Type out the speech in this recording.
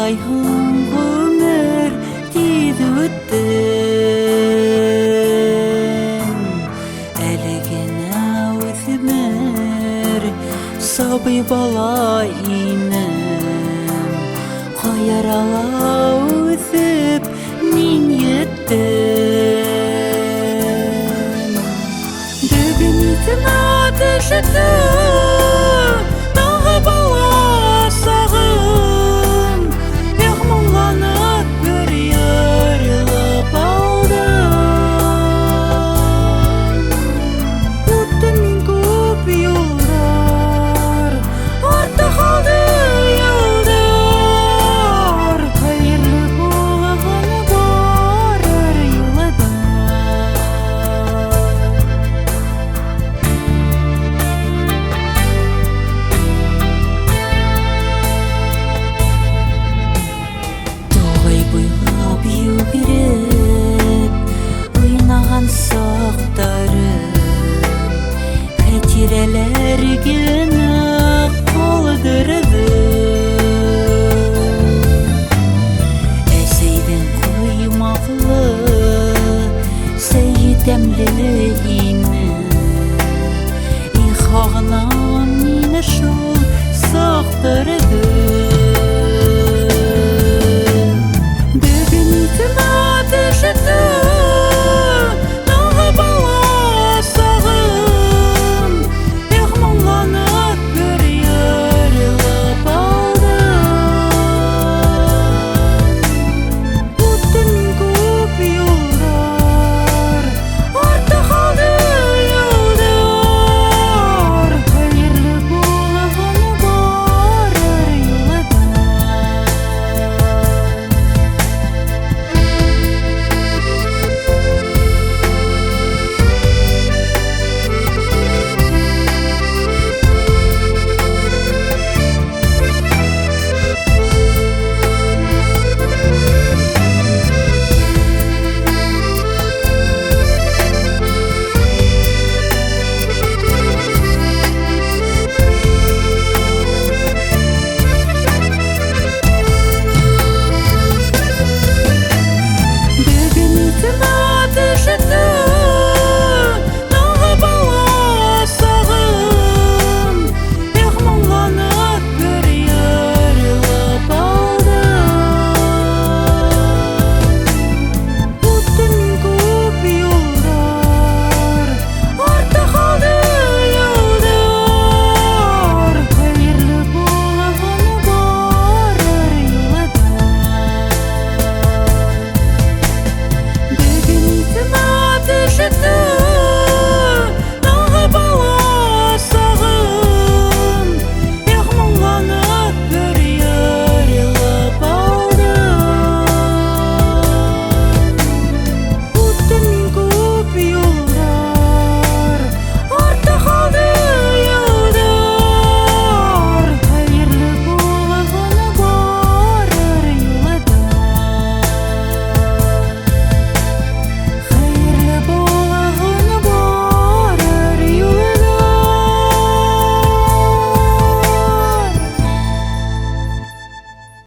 Уйлайһың гомер тиз үттен, әле генә үсмер сабый бала инем, каярала үсеп мин еттем. Бүген итемә төште тагы бала сагым, яхмаланып бер ярылып алдым. Үттем мин күп юллар, артта калды ялдар, хәерле булган барыр юлда. Тугай буйлап йөгереп уйнаган сактарым, хәтирәләр генә калдырдым. Әсәйдең коймаклы, сәйи тәмле